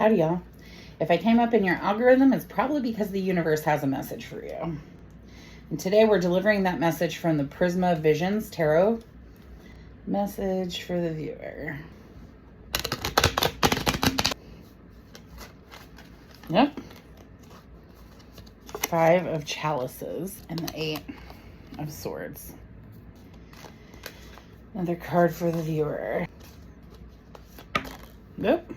Howdy, y'all. If I came up in your algorithm, it's probably because the universe has a message for you. And today we're delivering that message from the Prisma Visions Tarot. Message for the viewer. Yep. 5 of Chalices and the 8 of Swords. Another card for the viewer. Yep.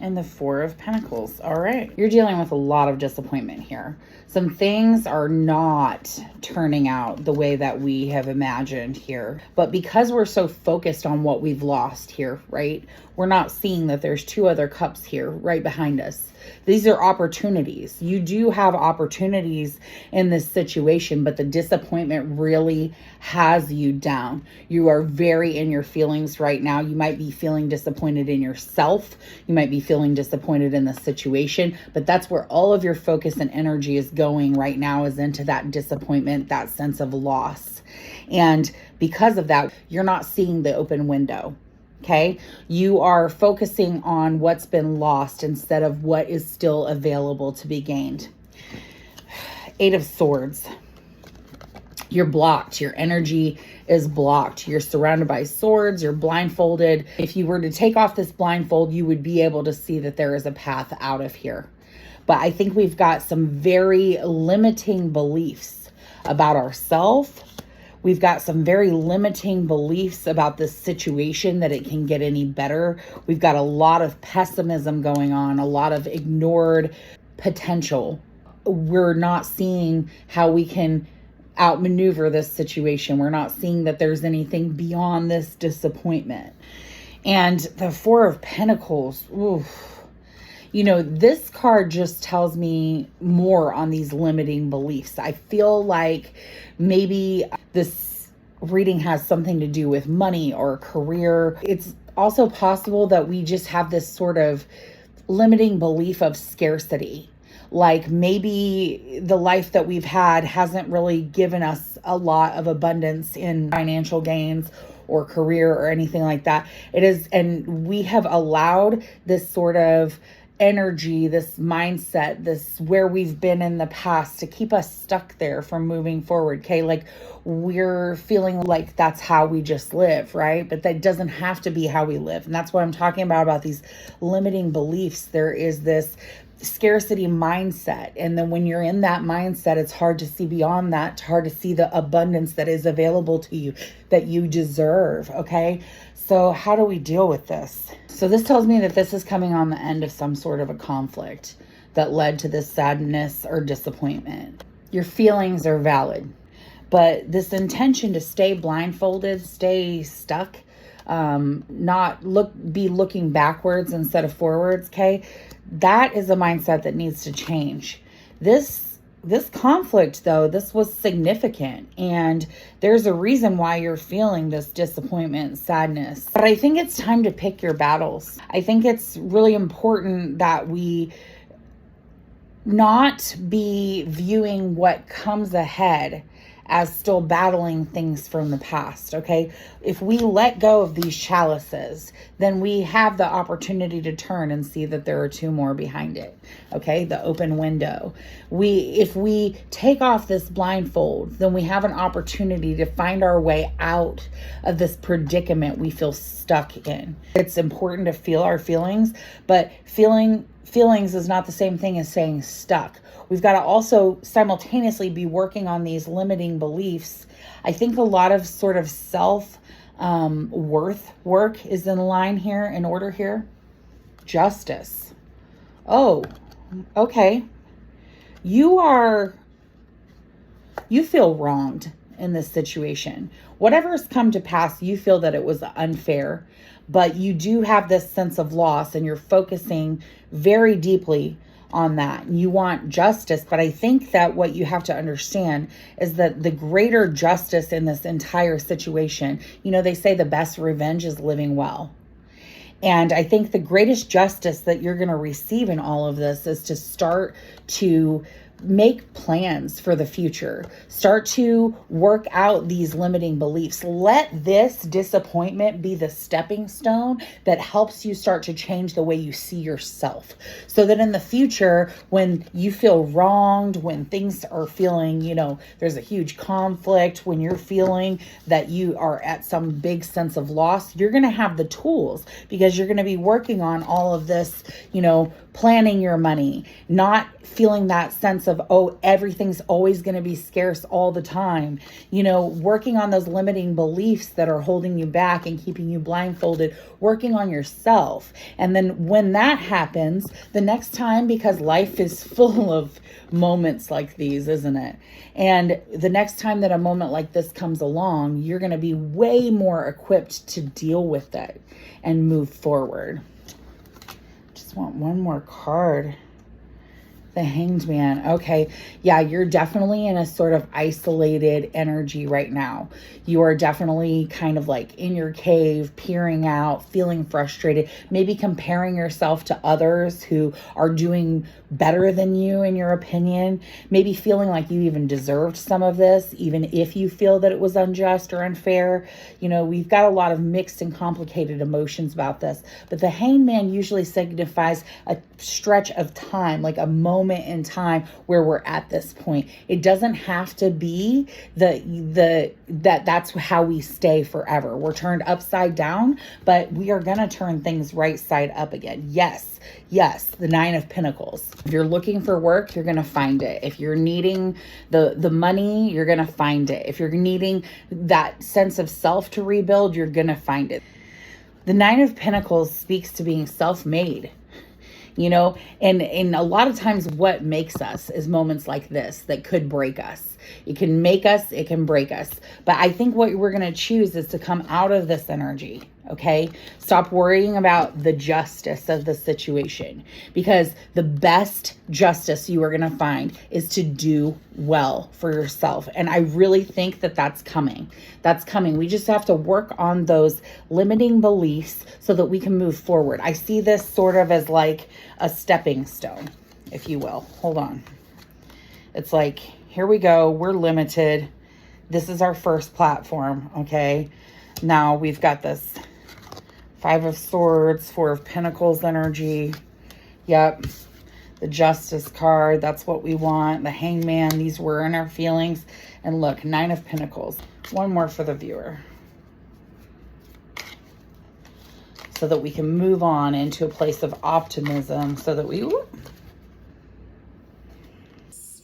And the 4 of Pentacles. All right. You're dealing with a lot of disappointment here. Some things are not turning out the way that we have imagined here. But because we're so focused on what we've lost here, right? We're not seeing that there's 2 other cups here right behind us. These are opportunities. You do have opportunities in this situation, but the disappointment really has you down. You are very in your feelings right now. You might be feeling disappointed in yourself. You might be feeling disappointed in the situation, but that's where all of your focus and energy is going right now, is into that disappointment, that sense of loss. And because of that, you're not seeing the open window. Okay, you are focusing on what's been lost instead of what is still available to be gained. 8 of Swords. You're blocked. Your energy is blocked. You're surrounded by swords. You're blindfolded. If you were to take off this blindfold, you would be able to see that there is a path out of here. But I think we've got some very limiting beliefs about ourselves. We've got some very limiting beliefs about this situation, that it can get any better. We've got a lot of pessimism going on, a lot of ignored potential. We're not seeing how we can outmaneuver this situation. We're not seeing that there's anything beyond this disappointment. And the 4 of Pentacles, oof. You know, this card just tells me more on these limiting beliefs. I feel like maybe this reading has something to do with money or career. It's also possible that we just have this sort of limiting belief of scarcity. Like maybe the life that we've had hasn't really given us a lot of abundance in financial gains or career or anything like that. It is, and we have allowed this sort of energy, this mindset, this where we've been in the past to keep us stuck there from moving forward. Okay, like we're feeling like that's how we just live, right? But that doesn't have to be how we live. And that's what I'm talking about these limiting beliefs. There is this scarcity mindset. And then when you're in that mindset, it's hard to see beyond that. It's hard to see the abundance that is available to you, that you deserve. Okay. So how do we deal with this? So this tells me that this is coming on the end of some sort of a conflict that led to this sadness or disappointment. Your feelings are valid, but this intention to stay blindfolded, stay stuck, be looking backwards instead of forwards. Okay. That is a mindset that needs to change. This conflict, though, this was significant, and there's a reason why you're feeling this disappointment, sadness. But I think it's time to pick your battles. I think it's really important that we not be viewing what comes ahead as still battling things from the past, okay? If we let go of these chalices, then we have the opportunity to turn and see that there are 2 more behind it, okay? The open window. If we take off this blindfold, then we have an opportunity to find our way out of this predicament we feel stuck in. It's important to feel our feelings, but feelings is not the same thing as saying stuck. We've got to also simultaneously be working on these limiting beliefs. I think a lot of sort of self-worth work is in order here. Justice. Oh, okay. You feel wronged in this situation. Whatever has come to pass, you feel that it was unfair, but you do have this sense of loss, and you're focusing very deeply on that. You want justice, but I think that what you have to understand is that the greater justice in this entire situation, you know, they say the best revenge is living well. And I think the greatest justice that you're going to receive in all of this is to start to make plans for the future. Start to work out these limiting beliefs. Let this disappointment be the stepping stone that helps you start to change the way you see yourself. So that in the future, when you feel wronged, when things are feeling, there's a huge conflict, when you're feeling that you are at some big sense of loss, you're going to have the tools because you're going to be working on all of this, planning your money, not feeling that sense of, everything's always going to be scarce all the time, working on those limiting beliefs that are holding you back and keeping you blindfolded, working on yourself. And then when that happens, the next time, because life is full of moments like these, isn't it? And the next time that a moment like this comes along, you're going to be way more equipped to deal with it and move forward. Just want one more card. The Hanged Man. Okay. Yeah, you're definitely in a sort of isolated energy right now. You are definitely kind of like in your cave, peering out, feeling frustrated, maybe comparing yourself to others who are doing better than you in your opinion, maybe feeling like you even deserved some of this, even if you feel that it was unjust or unfair. We've got a lot of mixed and complicated emotions about this, but the Hanged Man usually signifies a stretch of time, like a moment in time where we're at this point. It doesn't have to be that's how we stay forever. We're turned upside down, but we are going to turn things right side up again. Yes, the Nine of Pentacles. If you're looking for work, you're going to find it. If you're needing the money, you're going to find it. If you're needing that sense of self to rebuild, you're going to find it. The Nine of Pentacles speaks to being self-made. And a lot of times what makes us is moments like this that could break us. It can make us, it can break us. But I think what we're going to choose is to come out of this energy. Okay. Stop worrying about the justice of the situation, because the best justice you are going to find is to do well for yourself. And I really think that that's coming. That's coming. We just have to work on those limiting beliefs so that we can move forward. I see this sort of as like a stepping stone, if you will. Hold on. It's like, here we go. We're limited. This is our first platform. Okay. Now we've got this Five of Swords, Four of Pentacles energy. Yep. The Justice card. That's what we want. The Hanged Man. These were in our feelings. And look, Nine of Pentacles. One more for the viewer, so that we can move on into a place of optimism, so that we...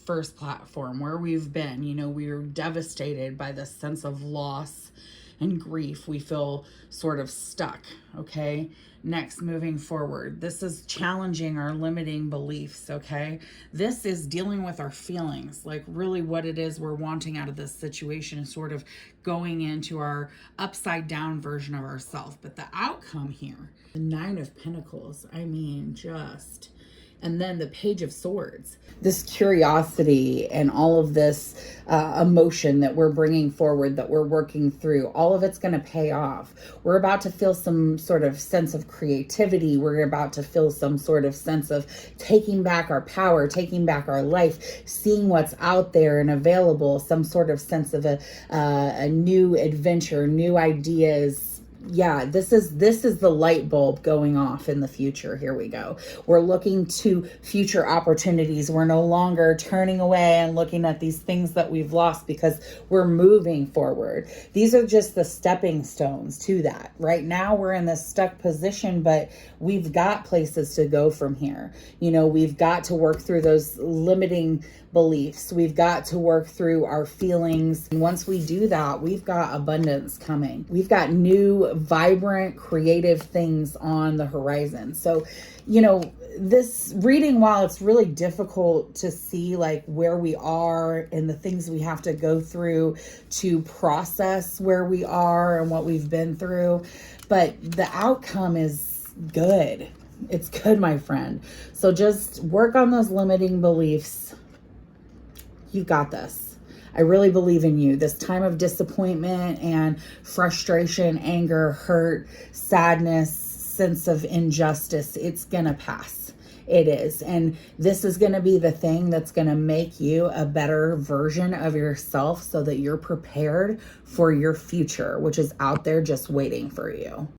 First platform where we've been, we are devastated by this sense of loss and grief. We feel sort of stuck. Okay. Next, moving forward, this is challenging our limiting beliefs. Okay. This is dealing with our feelings, like really what it is we're wanting out of this situation, is sort of going into our upside down version of ourselves. But the outcome here, the Nine of Pentacles, and then the Page of Swords, this curiosity and all of this emotion that we're bringing forward, that we're working through, all of it's going to pay off. We're about to feel some sort of sense of creativity. We're about to feel some sort of sense of taking back our power, taking back our life, seeing what's out there and available, some sort of sense of a new adventure, new ideas. Yeah, this is the light bulb going off in the future. Here we go. We're looking to future opportunities. We're no longer turning away and looking at these things that we've lost, because we're moving forward. These are just the stepping stones to that. Right now we're in this stuck position, but we've got places to go from here. We've got to work through those limiting beliefs. We've got to work through our feelings. And once we do that, we've got abundance coming. We've got new, vibrant, creative things on the horizon. So, this reading, while it's really difficult to see like where we are and the things we have to go through to process where we are and what we've been through, but the outcome is good. It's good, my friend. So just work on those limiting beliefs. You've got this. I really believe in you. This time of disappointment and frustration, anger, hurt, sadness, sense of injustice, it's gonna pass. It is. And this is going to be the thing that's going to make you a better version of yourself so that you're prepared for your future, which is out there just waiting for you.